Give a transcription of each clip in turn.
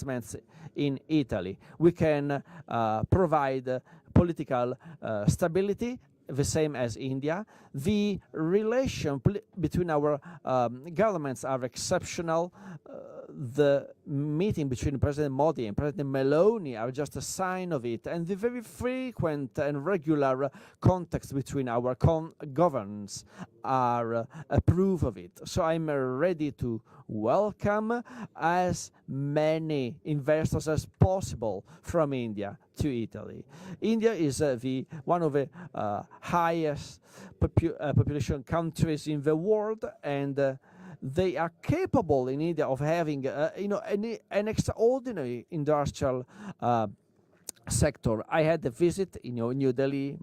investments in Italy. We can provide political stability, the same as India. The relation between our governments are exceptional. The meeting between President Modi and President Meloni are just a sign of it, and the very frequent and regular contacts between our governments are a proof of it. So I'm ready to welcome as many investors as possible from India to Italy. India is one of the highest population countries in the world, and they are capable in India of having an extraordinary industrial sector. I had a visit in New Delhi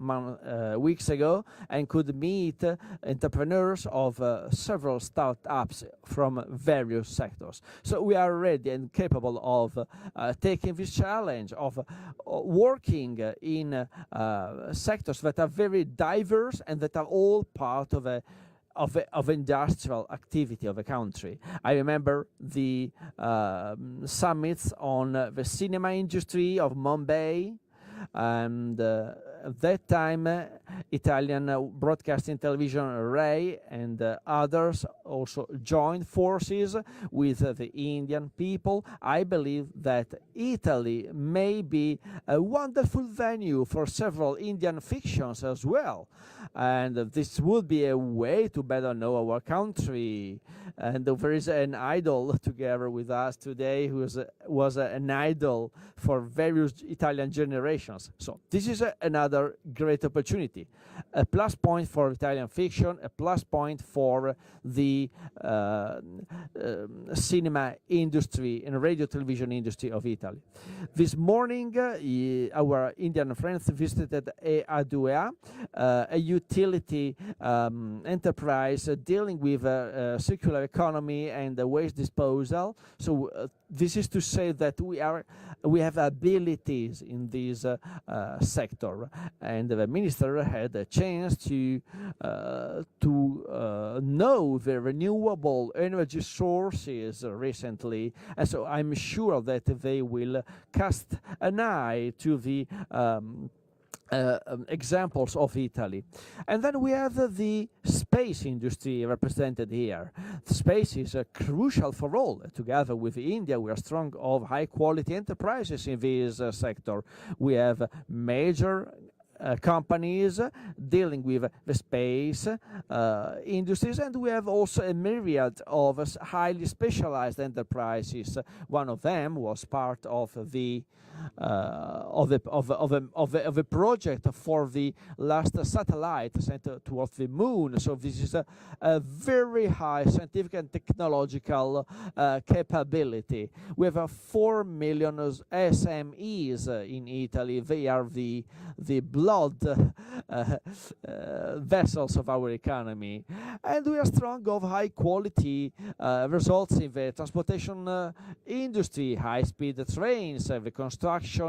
weeks ago and could meet entrepreneurs of several startups from various sectors. So we are ready and capable of taking this challenge of working in sectors that are very diverse and that are all part of industrial activity of a country. I remember the summits on the cinema industry of Mumbai, and at that time Italian broadcasting television Rai and others also joined forces with the Indian people. I believe that Italy may be a wonderful venue for several Indian fictions as well, and this would be a way to better know our country. And there is an idol together with us today who was an idol for various Italian generations. So this is another great opportunity, a plus point for Italian fiction, a plus point for the cinema industry and radio television industry of Italy. This morning, our Indian friends visited A2A, a utility enterprise dealing with circular economy and waste disposal. So this is to say that we have abilities in this sector, and the minister had a chance to know the renewable energy sources recently, and so I'm sure that they will cast an eye to the examples of Italy. And then we have the space industry represented here. The space is crucial for all. Together with India, we are strong of high quality enterprises in this sector. We have major companies dealing with the space industries, and we have also a myriad of highly specialized enterprises. One of them was part of the project for the last satellite sent towards the moon. So this is a very high scientific and technological capability. We have 4 million SMEs in Italy. They are the blood vessels of our economy, and we are strong of high quality results in the transportation industry, high-speed trains, the construction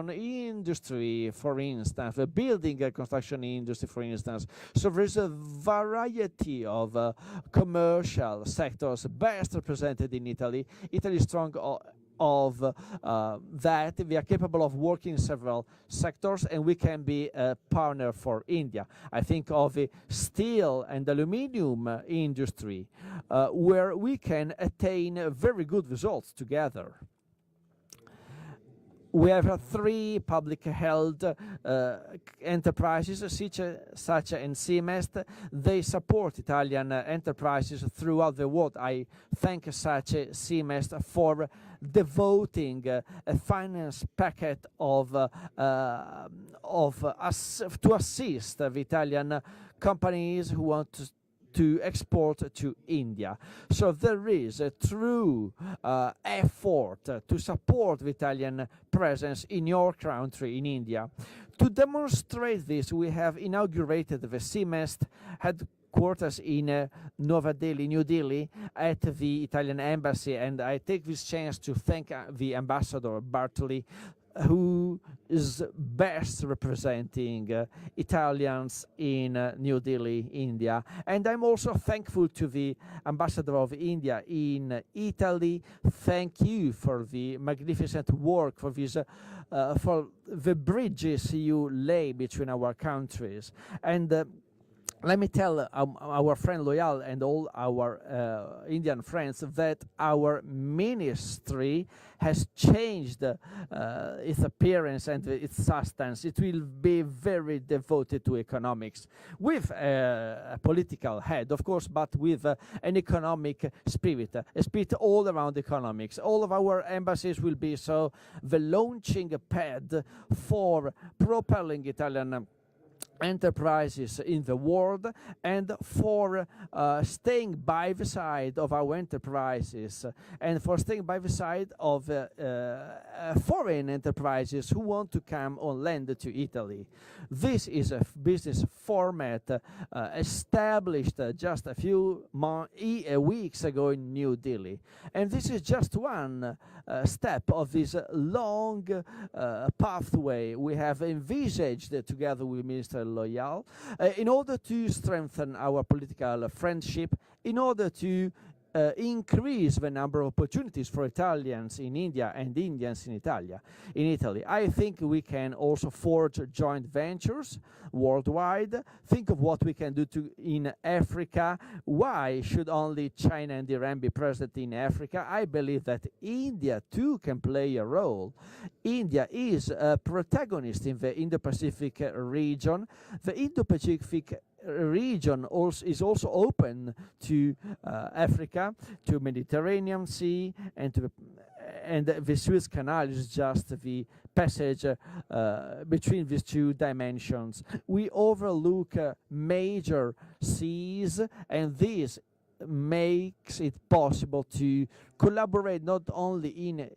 industry, for instance, the building construction industry, for instance. So there's a variety of commercial sectors best represented in Italy. Italy is strong of that. We are capable of working in several sectors, and we can be a partner for India. I think of the steel and aluminium industry, where we can attain very good results together. We have 3 public held enterprises, Sacha and Simest. They support Italian enterprises throughout the world. I thank Sacha Simest for devoting a finance packet to assist the Italian companies who want to export to India. So there is a true effort to support the Italian presence in your country, in India. To demonstrate this, we have inaugurated the Simest headquarters in New Delhi, at the Italian embassy, and I take this chance to thank the ambassador Bartoli who is best representing Italians in New Delhi, India. And I'm also thankful to the ambassador of India in Italy. Thank you for the magnificent work, for this, for the bridges you lay between our countries. And let me tell our friend Loyal and all our Indian friends that our ministry has changed its appearance and its substance. It will be very devoted to economics, with a political head, of course, but with an economic spirit, a spirit all around economics. All of our embassies will be so the launching pad for propelling Italian enterprises in the world, and for staying by the side of our enterprises, and for staying by the side of foreign enterprises who want to come on land to Italy. This is a business format established just a few weeks ago in New Delhi, and this is just one step of this long pathway we have envisaged together with Minister Loyal, in order to strengthen our political friendship, in order to increase the number of opportunities for Italians in India and Indians in Italy. I think we can also forge joint ventures worldwide. Think of what we can do in Africa. Why should only China and Iran be present in Africa? I believe that India too can play a role. India is a protagonist in the Indo-Pacific region. The Indo-Pacific region is also open to Africa, to Mediterranean Sea, and the Suez Canal is just the passage between these two dimensions. We overlook major seas, and this makes it possible to collaborate not only in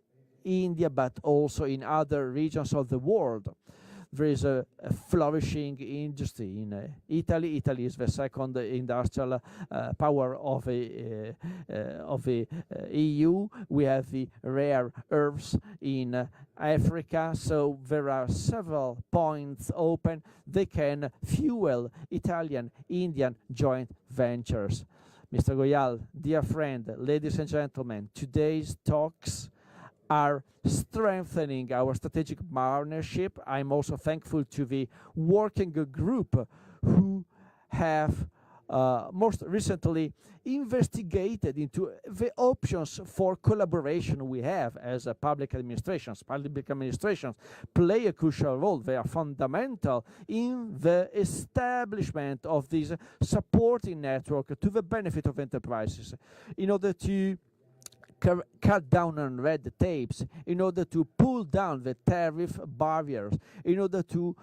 India but also in other regions of the world. There is a flourishing industry in Italy. Italy is the second industrial power of the EU. We have the rare earths in Africa, so there are several points open. They can fuel Italian-Indian joint ventures. Mr. Goyal, dear friend, ladies and gentlemen, today's talks are strengthening our strategic partnership. I'm also thankful to the working group who have most recently investigated into the options for collaboration we have as public administrations. Public administrations play a crucial role. They are fundamental in the establishment of this supporting network to the benefit of enterprises, in order to cut down on red tapes, in order to pull down the tariff barriers, in order to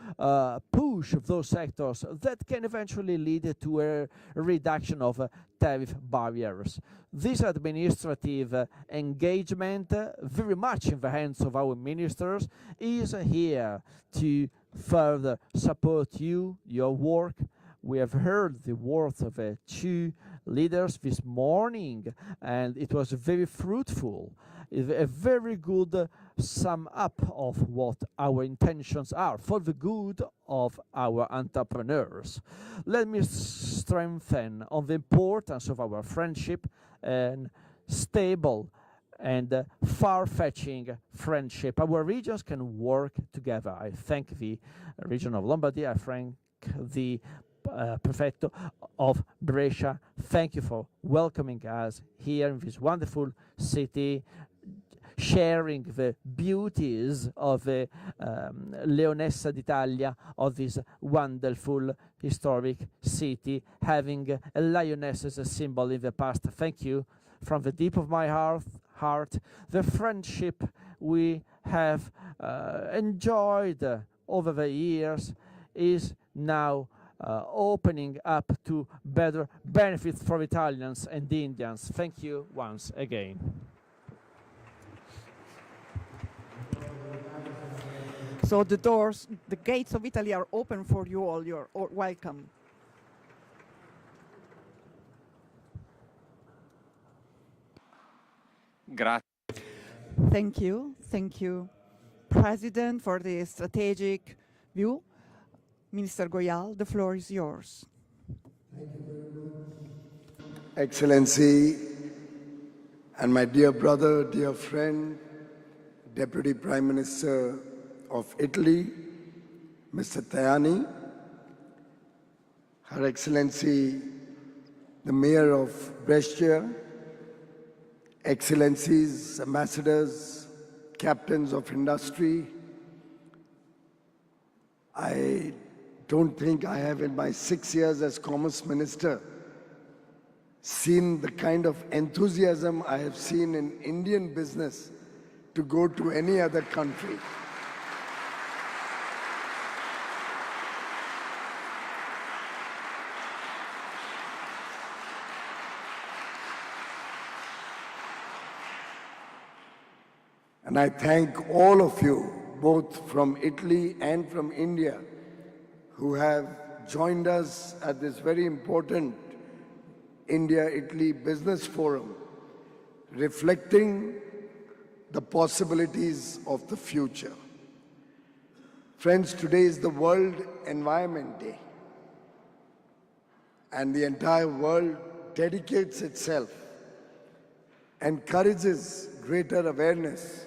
push those sectors that can eventually lead to a reduction of tariff barriers. This administrative engagement, very much in the hands of our ministers, is here to further support you, your work. We have heard the words of two leaders this morning, and it was very fruitful. A very good sum up of what our intentions are for the good of our entrepreneurs. Let me strengthen on the importance of our friendship and stable and far-fetching friendship. Our regions can work together. I thank the region of Lombardy. I thank the Prefetto of Brescia. Thank you for welcoming us here in this wonderful city, sharing the beauties of the Leonessa d'Italia, of this wonderful historic city, having a lioness as a symbol in the past. Thank you from the deep of my heart. The friendship we have enjoyed over the years is now opening up to better benefits for Italians and Indians. Thank you once again. So the doors, the gates of Italy are open for you all. You're all welcome. Grazie. Thank you. Thank you President for the strategic view. Minister Goyal, the floor is yours. Excellency, and my dear brother, dear friend, Deputy Prime Minister of Italy, Mr. Tajani, Her Excellency, the Mayor of Brescia, Excellencies, Ambassadors, Captains of Industry, I don't think I have in my 6 years as Commerce Minister seen the kind of enthusiasm I have seen in Indian business to go to any other country. And I thank all of you, both from Italy and from India, who have joined us at this very important India-Italy Business Forum, reflecting the possibilities of the future. Friends, today is the World Environment Day, and the entire world dedicates itself, encourages greater awareness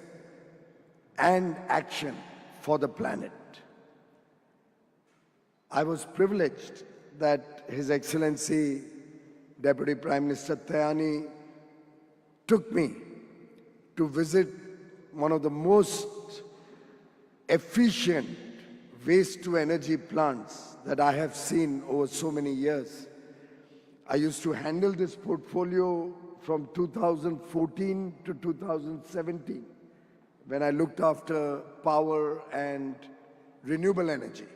and action for the planet. I was privileged that His Excellency Deputy Prime Minister Tajani took me to visit one of the most efficient waste-to-energy plants that I have seen over so many years. I used to handle this portfolio from 2014 to 2017, when I looked after power and renewable energy.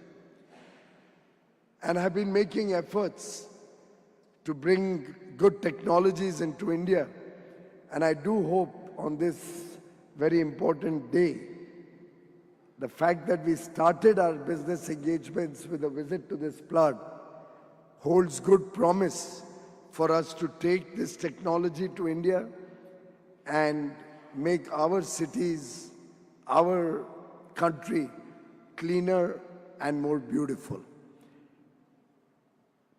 And have been making efforts to bring good technologies into India. And I do hope on this very important day, the fact that we started our business engagements with a visit to this plant holds good promise for us to take this technology to India and make our cities, our country cleaner and more beautiful.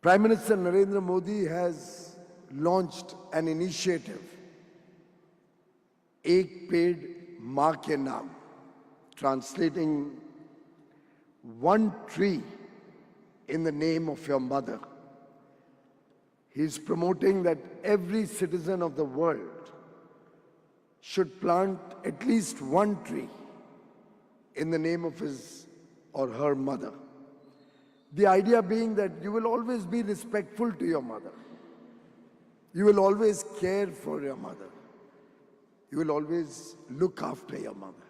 Prime Minister Narendra Modi has launched an initiative, Ek Ped Maa Ke Naam, translating one tree in the name of your mother. He is promoting that every citizen of the world should plant at least one tree in the name of his or her mother. The idea being that you will always be respectful to your mother. You will always care for your mother. You will always look after your mother.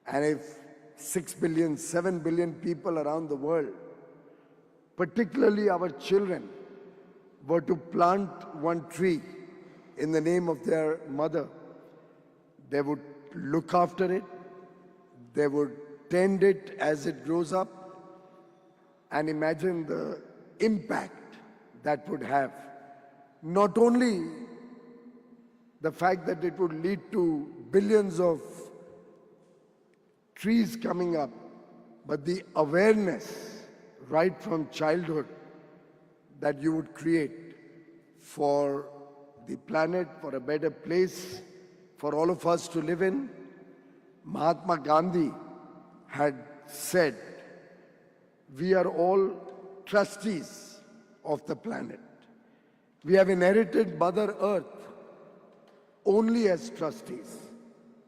And if 6 billion, 7 billion people around the world, particularly our children, were to plant one tree in the name of their mother, they would look after it, they would tend it as it grows up, and imagine the impact that would have. Not only the fact that it would lead to billions of trees coming up, but the awareness right from childhood that you would create for the planet, for a better place for all of us to live in. Mahatma Gandhi had said, we are all trustees of the planet. We have inherited Mother Earth only as trustees,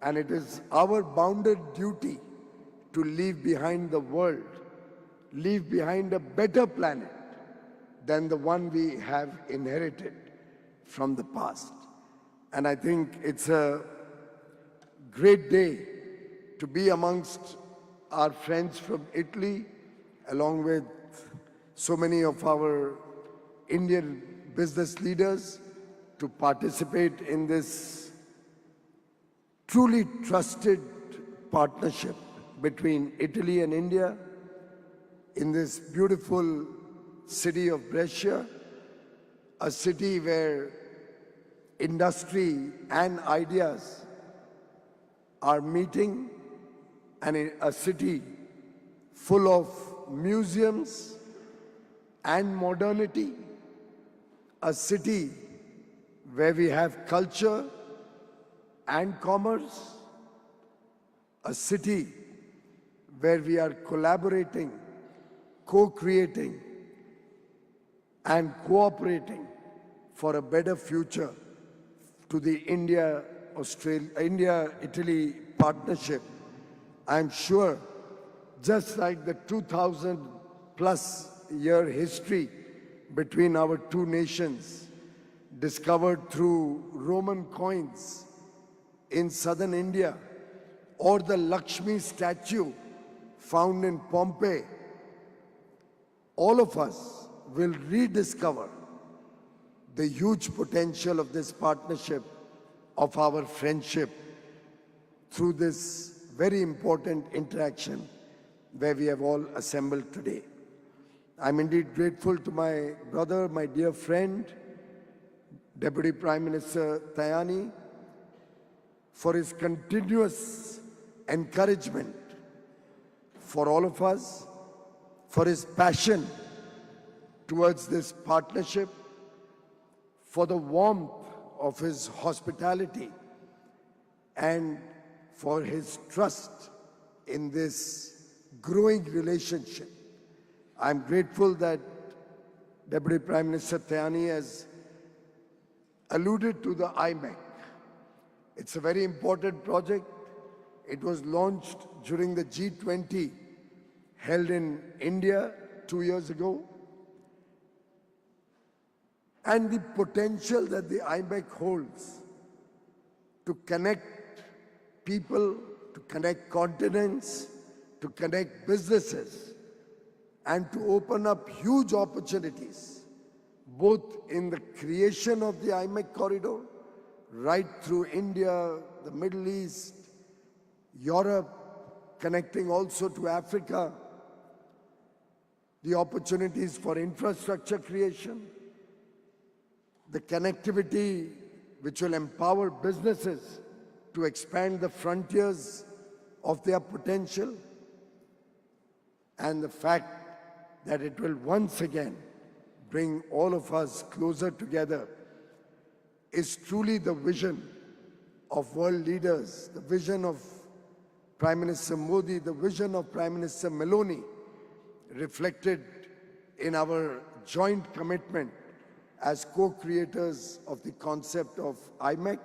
and it is our bounden duty to leave behind the world, leave behind a better planet than the one we have inherited from the past. And I think it's a great day to be amongst our friends from Italy, along with so many of our Indian business leaders, to participate in this truly trusted partnership between Italy and India in this beautiful city of Brescia, a city where industry and ideas are meeting, and a city full of museums and modernity, a city where we have culture and commerce, a city where we are collaborating, co-creating, and cooperating for a better future to the India-Italy partnership. I'm sure, just like the 2000 plus year history between our two nations, discovered through Roman coins in southern India, or the Lakshmi statue found in Pompeii, all of us will rediscover the huge potential of this partnership, of our friendship, through this very important interaction where we have all assembled today. I'm indeed grateful to my brother, my dear friend, Deputy Prime Minister Tajani, for his continuous encouragement for all of us, for his passion towards this partnership, for the warmth of his hospitality, and for his trust in this growing relationship. I'm grateful that Deputy Prime Minister Tajani has alluded to the IMEC. It's a very important project. It was launched during the G20 held in India 2 years ago. And the potential that the IMEC holds to connect people, to connect continents, to connect businesses, and to open up huge opportunities, both in the creation of the IMEC corridor, right through India, the Middle East, Europe, connecting also to Africa, the opportunities for infrastructure creation, the connectivity which will empower businesses to expand the frontiers of their potential, and the fact that it will once again bring all of us closer together is truly the vision of world leaders, the vision of Prime Minister Modi, the vision of Prime Minister Meloni, reflected in our joint commitment as co-creators of the concept of IMEC.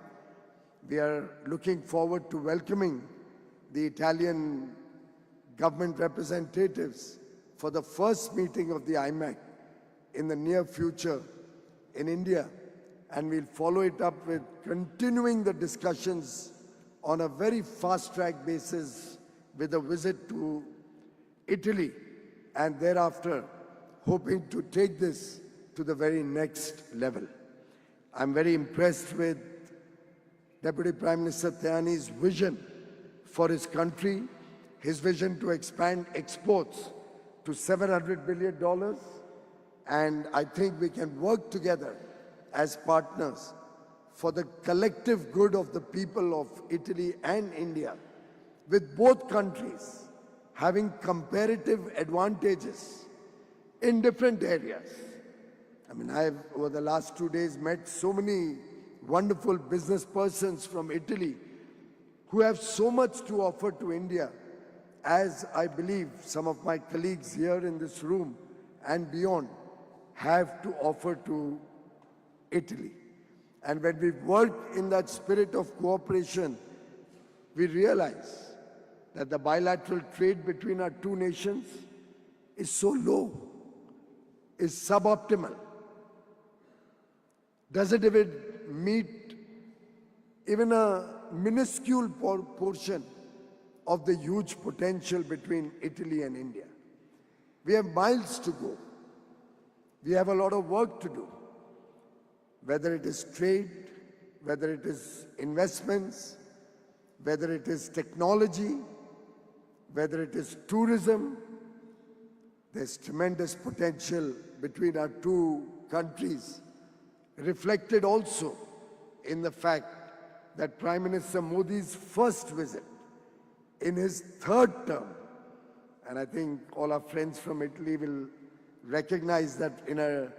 We are looking forward to welcoming the Italian government representatives for the first meeting of the IMEC in the near future in India, and we'll follow it up with continuing the discussions on a very fast-track basis with a visit to Italy, and thereafter hoping to take this to the very next level. I'm very impressed with Deputy Prime Minister Tajani's vision for his country, his vision to expand exports to $700 billion, and I think we can work together as partners for the collective good of the people of Italy and India, with both countries having comparative advantages in different areas. I mean, I've, over the last 2 days, met so many wonderful business persons from Italy who have so much to offer to India, as I believe some of my colleagues here in this room and beyond have to offer to Italy. And when we work in that spirit of cooperation, we realize that the bilateral trade between our two nations is so low, is suboptimal, doesn't even meet even a minuscule portion of the huge potential between Italy and India. We have miles to go. We have a lot of work to do, whether it is trade, whether it is investments, whether it is technology, whether it is tourism. There's tremendous potential between our two countries, reflected also in the fact that Prime Minister Modi's first visit in his third term. And I think all our friends from Italy will recognize that in a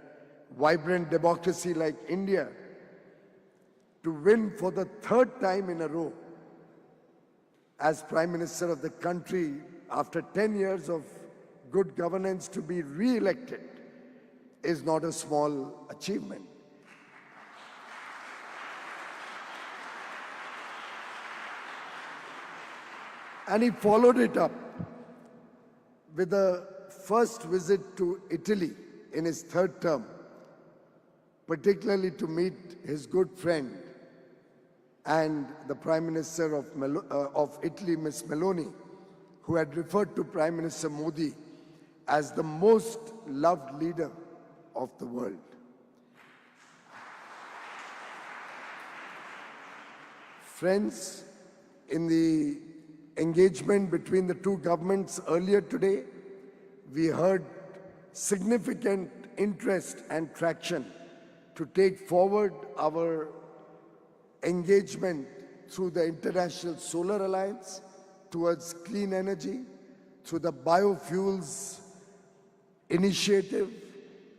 vibrant democracy like India, to win for the third time in a row as Prime Minister of the country after 10 years of good governance to be re-elected is not a small achievement. And he followed it up with a first visit to Italy in his third term, particularly to meet his good friend and the Prime Minister of Italy, Ms. Meloni, who had referred to Prime Minister Modi as the most loved leader of the world. Friends, in the engagement between the two governments earlier today, we heard significant interest and traction to take forward our engagement through the International Solar Alliance towards clean energy, through the biofuels initiative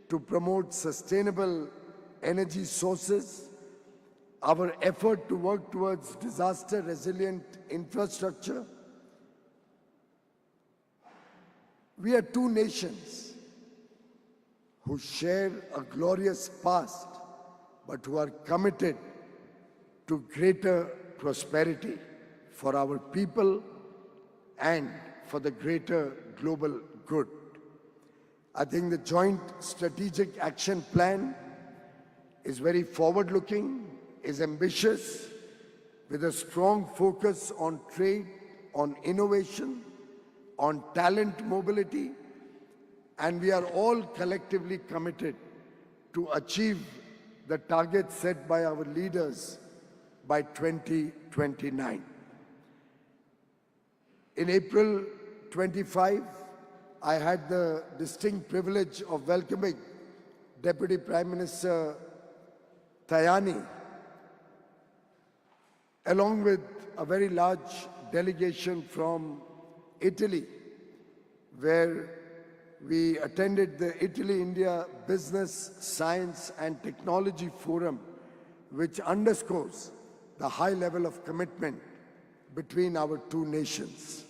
to promote sustainable energy sources, our effort to work towards disaster-resilient infrastructure. We are two nations who share a glorious past, but who are committed to greater prosperity for our people and for the greater global good. I think the Joint Strategic Action Plan is very forward-looking, is ambitious, with a strong focus on trade, on innovation, on talent mobility, and we are all collectively committed to achieve the targets set by our leaders by 2029. In April 25, I had the distinct privilege of welcoming Deputy Prime Minister Tajani, along with a very large delegation from Italy, where we attended the Italy-India Business, Science and Technology Forum, which underscores the high level of commitment between our two nations.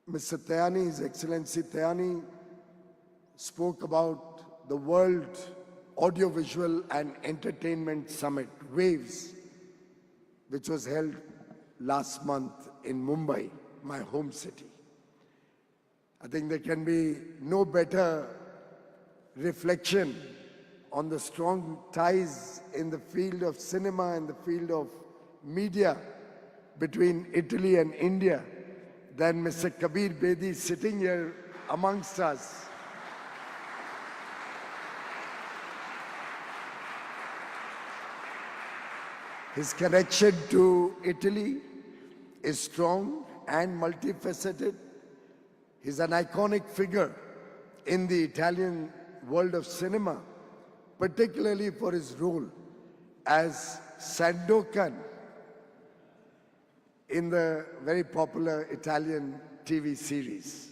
Mr. Tajani, His Excellency Tajani, spoke about the World Audiovisual and Entertainment Summit, WAVES, which was held last month in Mumbai, my home city. I think there can be no better reflection on the strong ties in the field of cinema and the field of media between Italy and India than Mr. Kabir Bedi sitting here amongst us. His connection to Italy is strong and multifaceted. He's an iconic figure in the Italian world of cinema, particularly for his role as Sandokan in the very popular Italian TV series.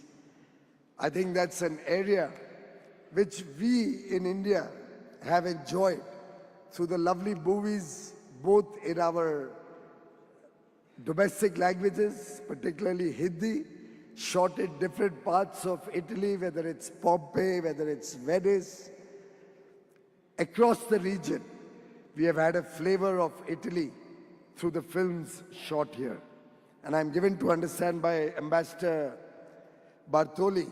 I think that's an area which we in India have enjoyed through the lovely movies, both in our domestic languages, particularly Hindi, shot in different parts of Italy, whether it's Pompeii, whether it's Venice. Across the region, we have had a flavor of Italy through the films shot here. And I'm given to understand by Ambassador Bartoli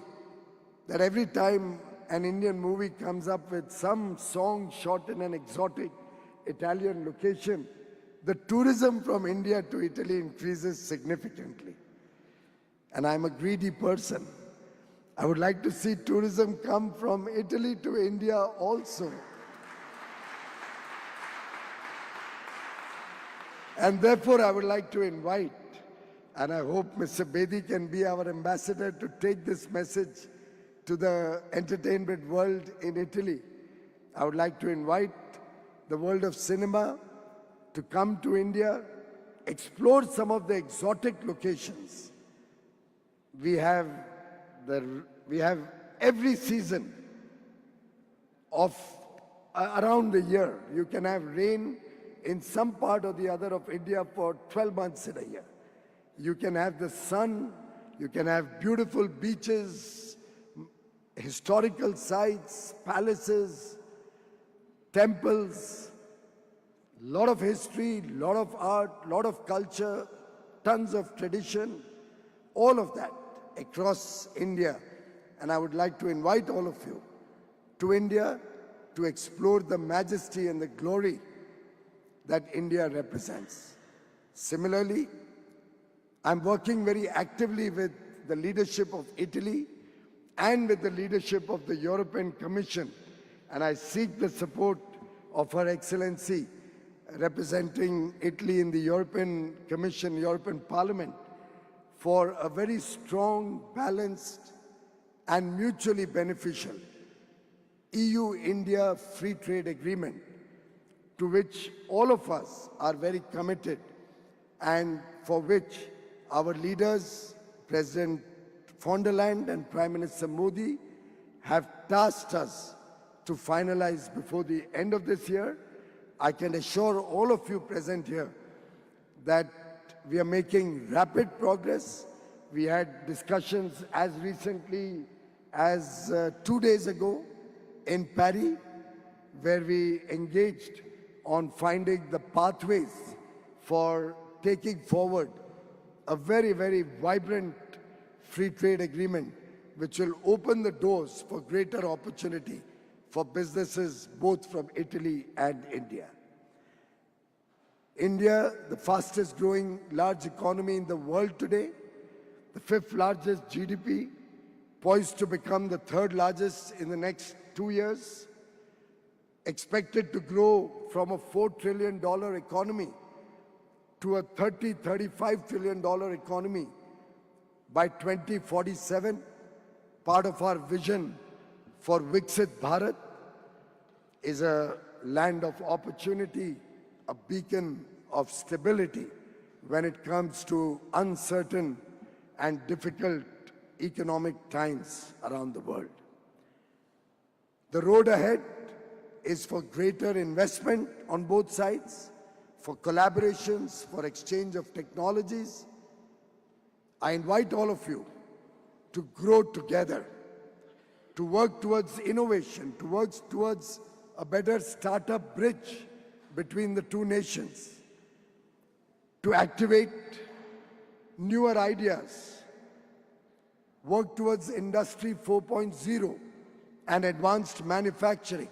that every time an Indian movie comes up with some song shot in an exotic Italian location, the tourism from India to Italy increases significantly. And I'm a greedy person. I would like to see tourism come from Italy to India also. And therefore, I would like to invite, and I hope Mr. Bedi can be our ambassador to take this message to the entertainment world in Italy. I would like to invite the world of cinema to come to India, explore some of the exotic locations. We have every season of around the year. You can have rain in some part or the other of India for 12 months in a year. You can have the sun, you can have beautiful beaches, historical sites, palaces, temples, lot of history, lot of art, lot of culture, tons of tradition, all of that across India. And I would like to invite all of you to India to explore the majesty and the glory that India represents. Similarly, I'm working very actively with the leadership of Italy and with the leadership of the European Commission, and I seek the support of Her Excellency representing Italy in the European Commission, European Parliament, for a very strong, balanced and mutually beneficial EU-India Free Trade Agreement, to which all of us are very committed and for which our leaders, President von der Leyen and Prime Minister Modi, have tasked us to finalize before the end of this year. I can assure all of you present here that we are making rapid progress. We had discussions as recently as 2 days ago in Paris, where we engaged on finding the pathways for taking forward a very, very vibrant free trade agreement which will open the doors for greater opportunity for businesses both from Italy and India. India, the fastest growing large economy in the world today, the 5th largest GDP, poised to become the 3rd largest in the next 2 years, expected to grow from a $4 trillion economy to a $35 trillion economy by 2047, part of our vision for Viksit Bharat, is a land of opportunity, a beacon of stability when it comes to uncertain and difficult economic times around the world. The road ahead is for greater investment on both sides, for collaborations, for exchange of technologies. I invite all of you to grow together, to work towards innovation, to work towards a better startup bridge between the two nations, to activate newer ideas, work towards Industry 4.0 and advanced manufacturing,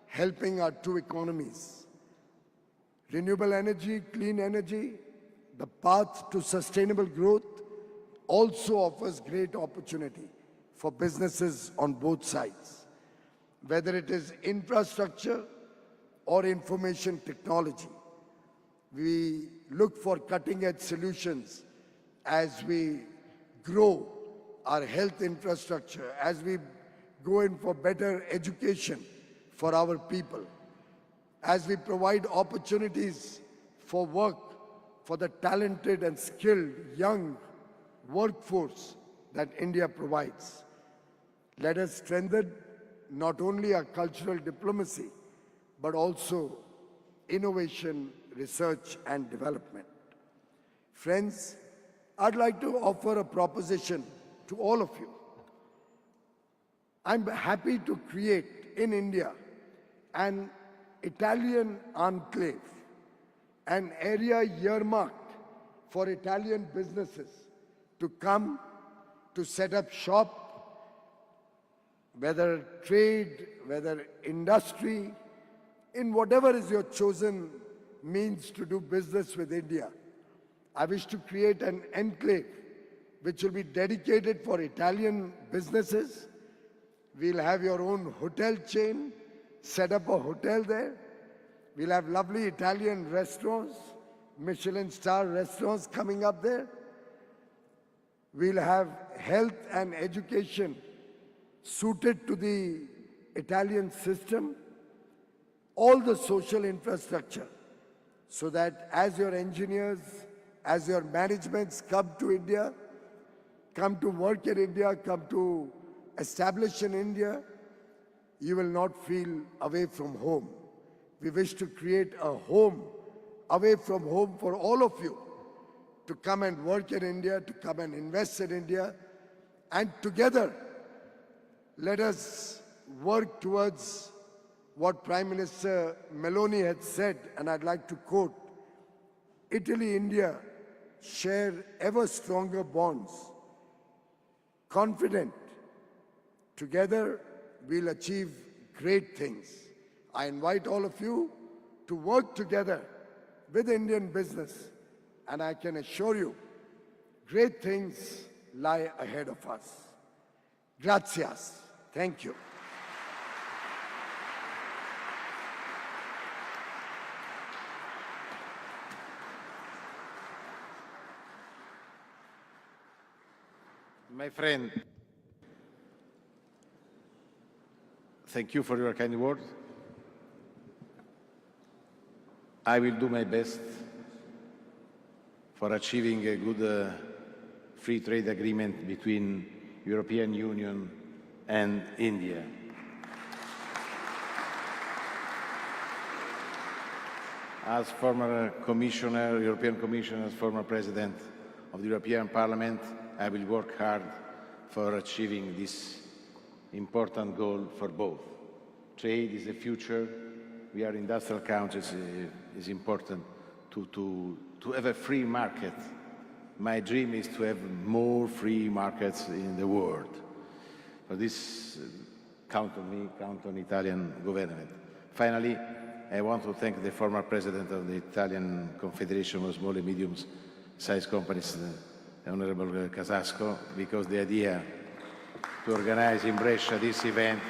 helping our two economies. Renewable energy, clean energy, the path to sustainable growth also offers great opportunity for businesses on both sides, whether it is infrastructure or information technology. We look for cutting-edge solutions as we grow our health infrastructure, as we go in for better education for our people, as we provide opportunities for work for the talented and skilled young workforce that India provides. Let us strengthen not only our cultural diplomacy, but also innovation, research and development. Friends, I'd like to offer a proposition to all of you. I'm happy to create in India an Italian enclave, an area earmarked for Italian businesses to come to set up shop, whether trade, whether industry, in whatever is your chosen means to do business with India. I wish to create an enclave which will be dedicated for Italian businesses. We'll have your own hotel chain, set up a hotel there. We'll have lovely Italian restaurants, Michelin star restaurants coming up there. We'll have health and education suited to the Italian system, all the social infrastructure so that as your engineers, as your managements come to India, come to work in India, come to establish in India, you will not feel away from home. We wish to create a home away from home for all of you to come and work in India, to come and invest in India, and together let us work towards what Prime Minister Meloni had said, and I'd like to quote, Italy, India share ever stronger bonds. Confident, together we'll achieve great things. I invite all of you to work together with Indian business, and I can assure you, great things lie ahead of us. Gracias. Thank you. My friend, thank you for your kind words. I will do my best for achieving a good free trade agreement between European Union and India. As former Commissioner, European Commissioner, as former President of the European Parliament, I will work hard for achieving this important goal for both. Trade is the future. We are industrial countries. It's important to have a free market. My dream is to have more free markets in the world. For this, count on me, count on the Italian government. Finally, I want to thank the former President of the Italian Confederation of Small and Medium-Sized Companies, Honorable Casasco, because the idea to organize in Brescia this event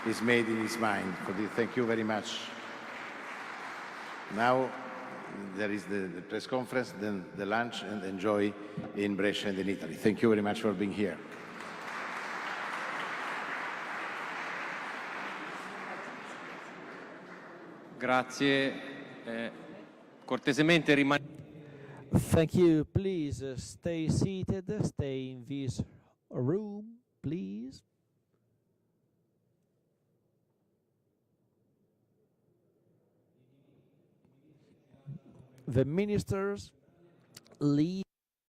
is made in his mind. For this, thank you very much. Now there is the press conference, then the lunch, and enjoy in Brescia and in Italy. Thank you very much for being here. Grazie. Cortesemente rimanete. Thank you. Please stay seated, stay in this room, please. The ministers leave.